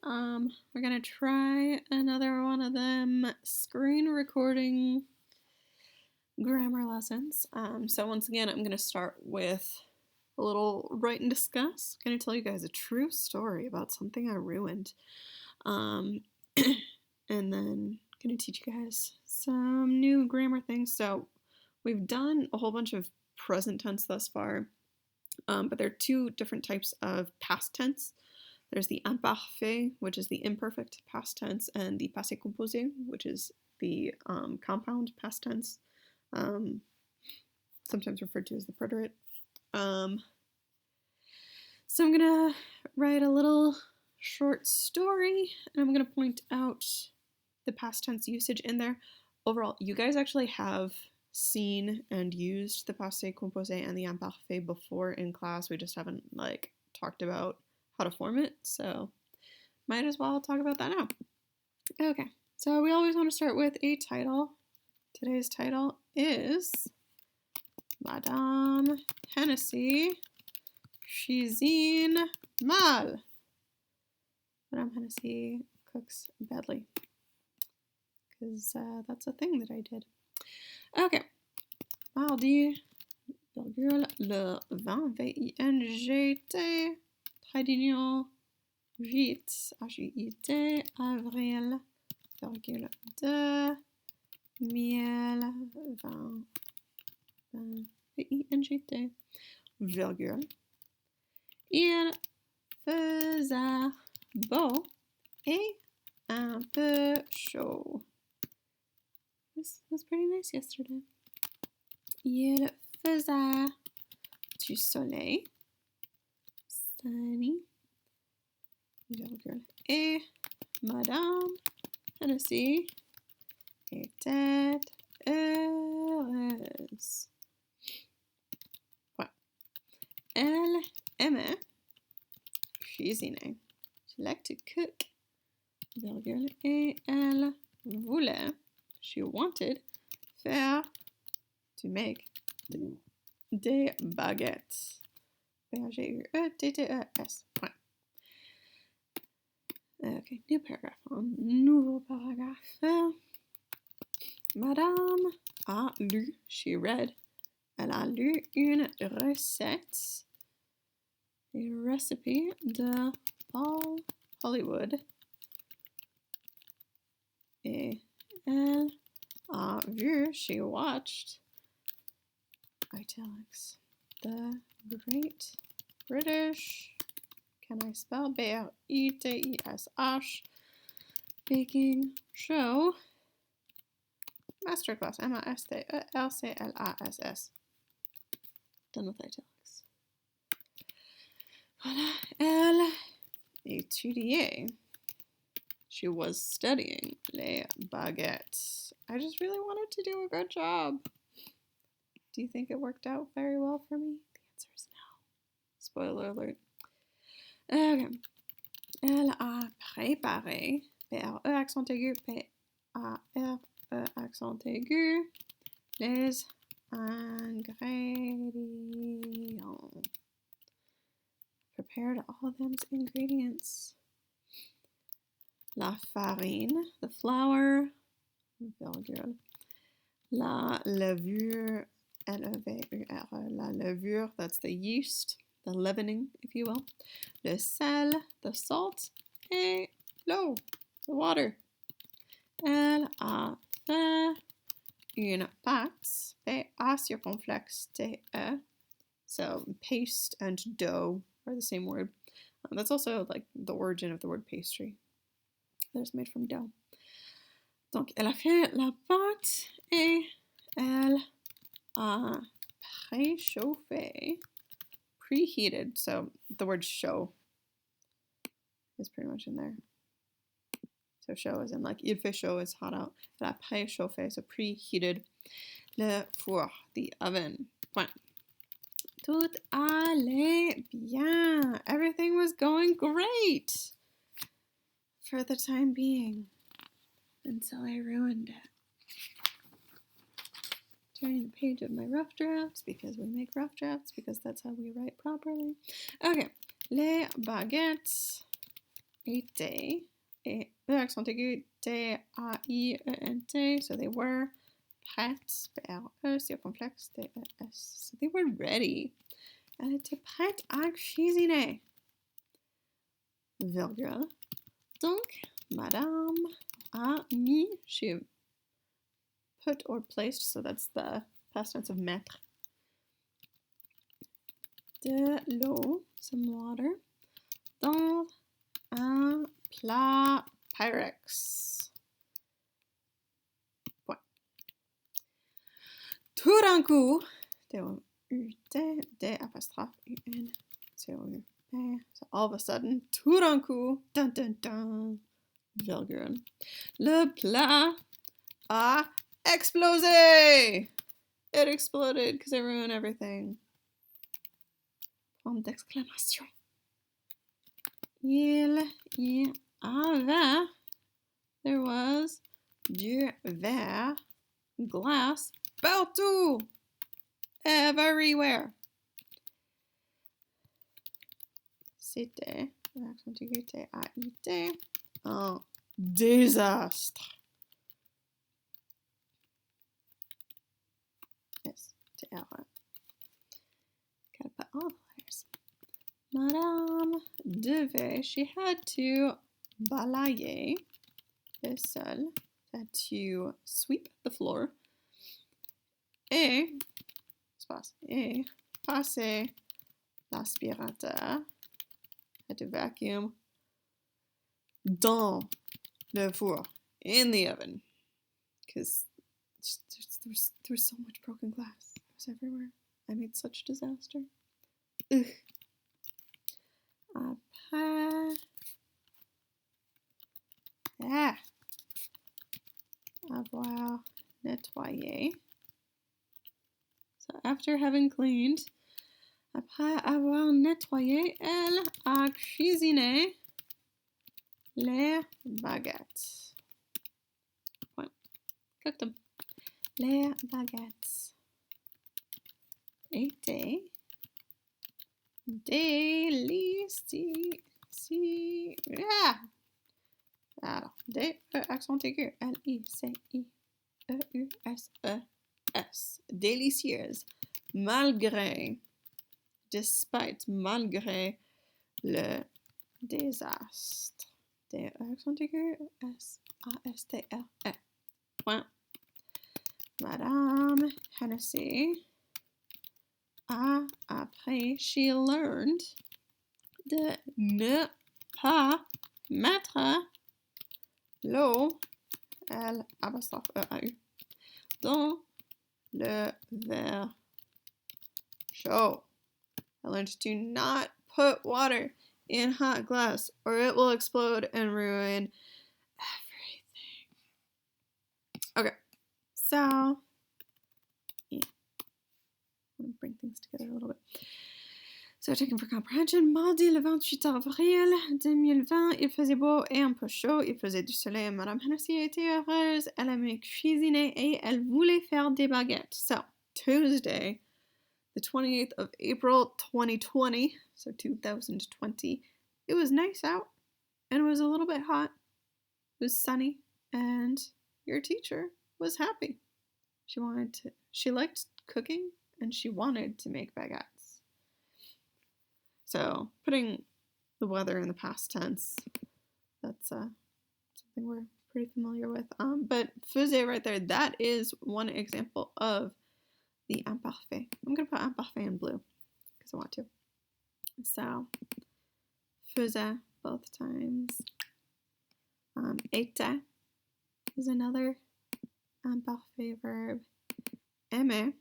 we're gonna try another one of them screen recording grammar lessons. So once again, I'm gonna start with a little write and discuss. I'm gonna tell you guys a true story about something I ruined. And then gonna teach you guys some new grammar things. So we've done a whole bunch of present tense thus far, but there are two different types of past tense. There's the imparfait, which is the imperfect past tense, and the passé composé, which is the compound past tense, sometimes referred to as the preterite. So I'm gonna write a little short story, and I'm gonna point out the past tense usage in there. Overall, you guys actually have seen and used the passé composé and the imparfait before in class. We just haven't talked about how to form it, so might as well talk about that now. Okay, so we always want to start with a title. Today's title is Madame Hennessy cuisine mal. Madame Hennessy cooks badly, because that's a thing that I did. Okay, mardi, virgule, le 20 V-I-N-G-T, trait d'union, 8, H-U-I-T, avril, virgule, 2, miel, 20, V-I-N-G-T, virgule. Il faisait beau et un peu chaud. This was pretty nice yesterday. Il faisait du soleil, sunny, virgule, et Madame Hennessy était heureuse. Voilà. Elle aimait cuisiner. She liked to cook, virgule, et elle voulait, she wanted, faire, to make, des baguettes. B-A-G-U-E-T-T-E-S. Point. Okay, new paragraph. Nouveau paragraphe. Madame a lu, she read, elle a lu une recette, a recipe de Paul Hollywood, et elle a vu, she watched, italics, the Great British, can I spell? B-R-E-T-E-S-H, baking show, masterclass, M-A-S-T-E-L-C-L-A-S-S. Done with italics. Voilà, elle étudiait. She was studying les baguettes. I just really wanted to do a good job. Do you think it worked out very well for me? The answer is no. Spoiler alert. Okay. Elle a préparé, P-R-E accent aigu, P-A-R-E accent aigu, les ingrédients. Prepared all of them's ingredients. La farine, the flour, virgule. La levure, L-E-V-U-R-E, la levure, that's the yeast, the leavening, if you will. Le sel, the salt, et l'eau, the water. Elle a fait une pâte, P-A circonflexe T-E. So paste and dough are the same word. That's also like the origin of the word pastry. That's made from dough. Donc, elle a fait la pâte et elle a préchauffé, preheated. So the word chaud is pretty much in there. So chaud is in il fait chaud, it's hot out. Elle a préchauffé, so preheated. Le four, the oven. Point. Tout allait bien. Everything was going great for the time being, until I ruined it. Turning the page of my rough drafts, because we make rough drafts, because that's how we write properly. Okay, les baguettes était, et E accent aigu, T-A-I-E-N-T, so they were prêtes, P-R-E, circonflexe, T-E-S, so they were ready. Elle était prête à cuisiner. Virgule. Donc, madame a mis, she put or placed, so that's the past tense of mettre, de l'eau, some water, dans un plat Pyrex. Point. Tout d'un coup, D-O-U-T, D-apostrophe U-N, C-O-U-P, so all of a sudden, tout d'un coup, dun dun dun, virgule, le plat a explosé! It exploded because it ruined everything. Point d'exclamation. Il y avait, there was, du verre, glass, partout, everywhere. C'était, l'accent aigu, T-A-I-T, un désastre. Yes, T-R-E. Gotta put all the letters. Madame devait, she had to balayer le sol, had to sweep the floor, et passer l'aspirateur, had to vacuum dans le four, in the oven, because there was so much broken glass. It was everywhere. I made such disaster. Ugh. Après, avoir nettoyé. So after having cleaned, après avoir nettoyé, elle a cuisiné les baguettes. Point. Cooked them. Les baguettes étaient délicieuses. Alors, D, E, accent aigu, L-I-C-I-E-U-S-E-S. Délicieuse. Malgré, despite, malgré le désastre. D, E, accent aigu, S-A-S-T-R-E. Point. Madame Hennessy a appris, she learned, de ne pas mettre l'eau, L-apostrophe-E-A-U, dans le verre chaud. I learned to not put water in hot glass or it will explode and ruin everything. Okay, so, yeah. I'm going to bring things together a little bit. So, checking for comprehension. Mardi, le 28 avril 2020, il faisait beau et un peu chaud. Il faisait du soleil. Madame Hennessy était heureuse. Elle aimait cuisiner et elle voulait faire des baguettes. So, Tuesday, the 28th of April, 2020, so 2020, it was nice out and it was a little bit hot. It was sunny and your teacher was happy. She liked cooking and she wanted to make baguettes. So putting the weather in the past tense, that's something we're pretty familiar with. But faisait right there, that is one example of the imparfait. I'm going to put imparfait in blue because I want to. So, faisait both times. Était is another imparfait verb. Aimer.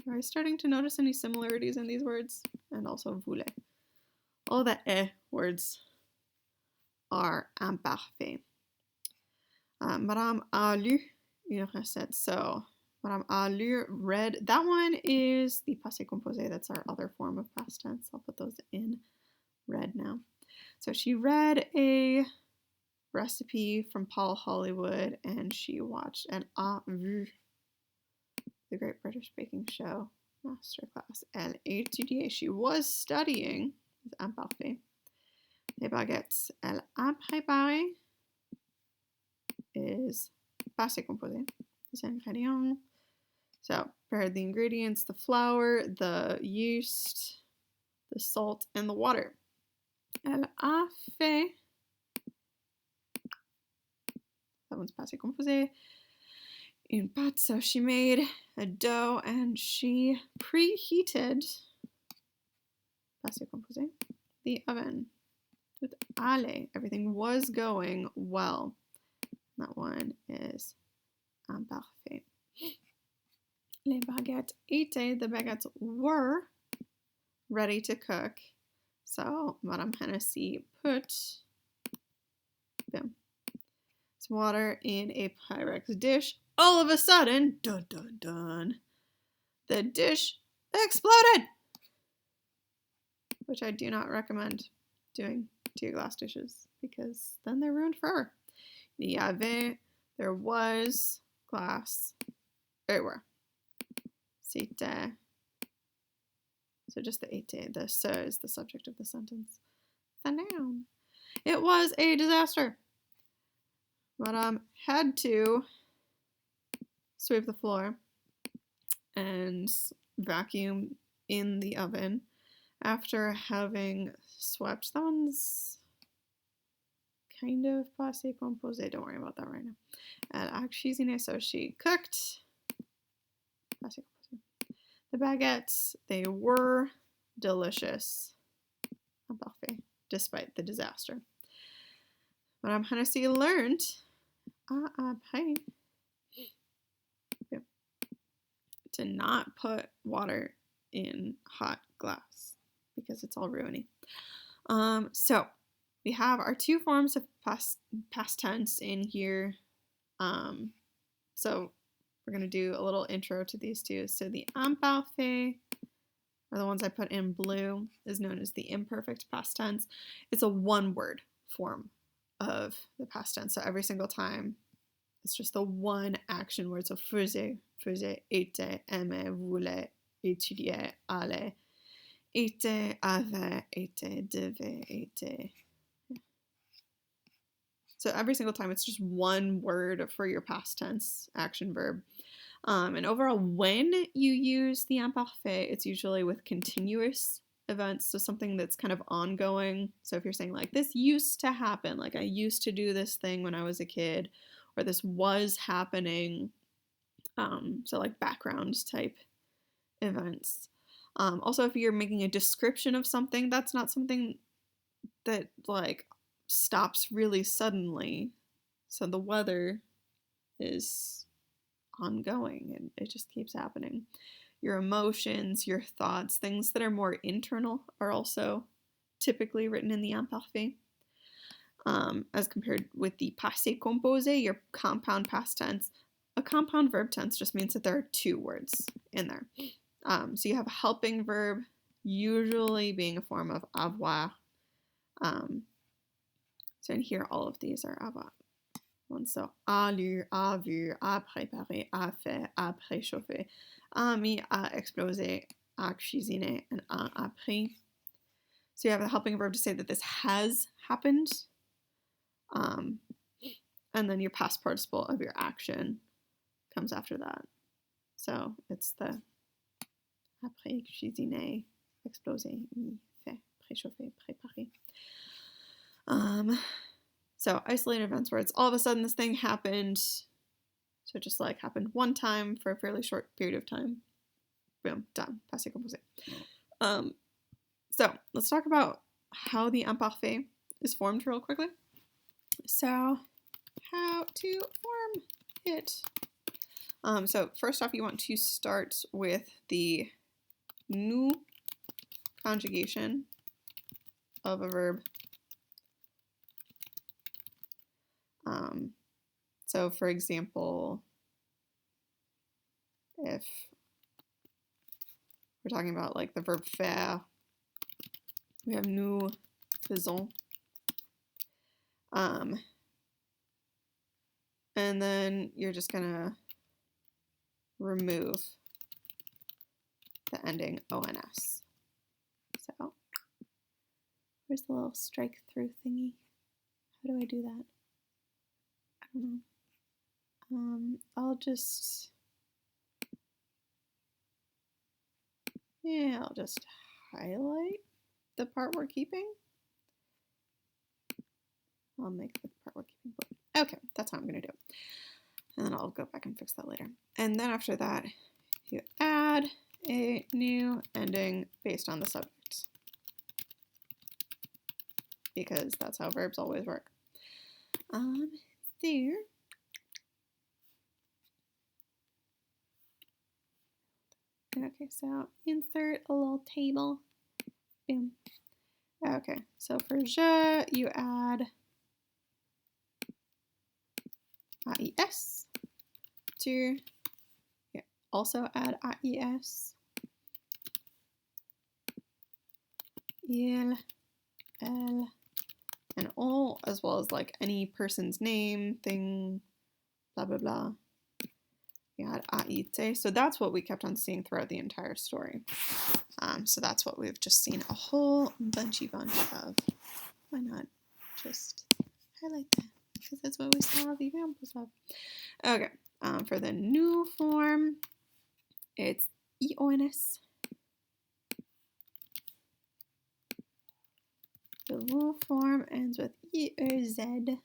Are you starting to notice any similarities in these words? And also voulait. All the words are imparfait. Madame a lu une recette. So, Madame a lu, read. That one is the passé composé. That's our other form of past tense. I'll put those in red now. So she read a recipe from Paul Hollywood and she watched and a vu the Great British Baking Show masterclass. Elle étudiait. She was studying. Imparfait. Les baguettes, elle a préparé is passé composé. Les ingrédients. So, prepared the ingredients, the flour, the yeast, the salt, and the water. Elle a fait, that one's passé composé, une pâte, so she made a dough and she preheated, passé composé, the oven. Tout allait, everything was going well. That one is imparfait. Les baguettes étaient, the baguettes were ready to cook. So Madame Hennessy put some water in a Pyrex dish. All of a sudden, dun dun dun, the dish exploded, which I do not recommend doing to your glass dishes because then they're ruined forever. Il y avait, there was glass everywhere. C'était, so just the était, the ce is the subject of the sentence. The noun. It was a disaster. Madame had to sweep the floor and vacuum in the oven after having swept. That one's kind of passé composé. Don't worry about that right now. Elle a cuisiné, so she cooked. Passé composé. The baguettes, they were delicious. Imparfait, despite the disaster. Madame Hennessy learned to not put water in hot glass because it's all ruiny. So we have our two forms of past tense in here. So we're going to do a little intro to these two. So the imparfait, or the ones I put in blue, is known as the imperfect past tense. It's a one-word form of the past tense. So every single time, it's just the one action word. So faisait, était, aimait, voulait, étudiait, allait, était, avait, était, devait, était. So every single time, it's just one word for your past tense action verb. And overall, when you use the imparfait, it's usually with continuous events, so something that's kind of ongoing. So if you're saying like, this used to happen, like I used to do this thing when I was a kid, or this was happening, so like background type events. Also, if you're making a description of something, that's not something that like stops really suddenly. So the weather is ongoing and it just keeps happening. Your emotions, your thoughts, things that are more internal are also typically written in the imparfait. As compared with the passé composé, your compound past tense. A compound verb tense just means that there are two words in there. So you have a helping verb, usually being a form of avoir. So in here, all of these are avoir. So, a lu, a vu, a préparé, a fait, a préchauffé, a mis, a explosé, a cuisiné, and a appris. So you have a helping verb to say that this has happened. And then your past participle of your action comes after that. So it's the après, cuisiner, exploser, mis, fait, préchauffer, préparer. So isolated events where it's all of a sudden this thing happened. So it just like happened one time for a fairly short period of time. Boom, done. Passé composé. So let's talk about how the imparfait is formed real quickly. So how to form it. So first off, you want to start with the nous conjugation of a verb. So for example, if we're talking about like the verb faire, we have nous faisons. And then you're just gonna remove the ending ons. So Where's the little strike through thingy? How do I do that? I don't know. I'll just highlight the part we're keeping. I'll make the part we're keeping blue. Okay, that's how I'm going to do it. And then I'll go back and fix that later. And then after that, you add a new ending based on the subject, because that's how verbs always work. There. Okay, so insert a little table. Boom. Okay, so for je, you add AIS. Tu, yeah, also add AIS. Il, elle, and all, as well as like any person's name, thing, blah, blah, blah. You add AIT. So that's what we kept on seeing throughout the entire story. So that's what we've just seen a whole bunchy bunch of. Why not just highlight that? Because that's what we saw the examples of. Okay, for the new form, it's IONS. The vous form ends with IEZ.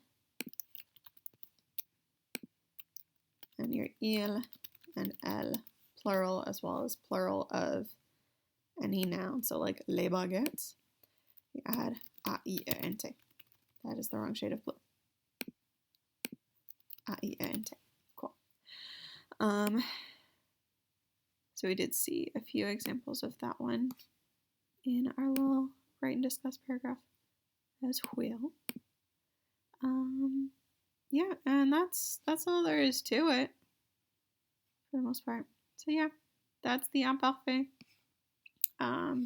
And your il and elle, plural, as well as plural of any noun. So like les baguettes, you add AIENT. That is the wrong shade of blue. AIENT. Cool. So we did see a few examples of that one in our little write and discuss paragraph as well. Yeah, and that's all there is to it for the most part. So yeah, that's the Imparfait. I'll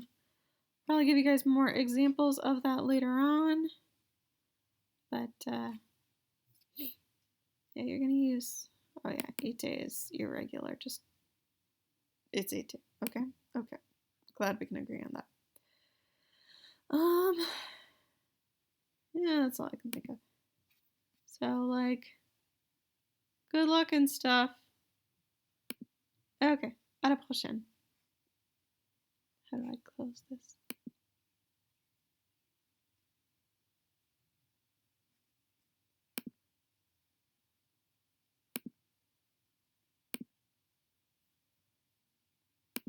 give you guys more examples of that later on, but yeah, you're gonna use, oh yeah, ite is irregular, just it's ite. Okay, glad we can agree on that. Yeah, that's all I can think of. So like, good luck and stuff. Okay, à la prochaine. How do I close this?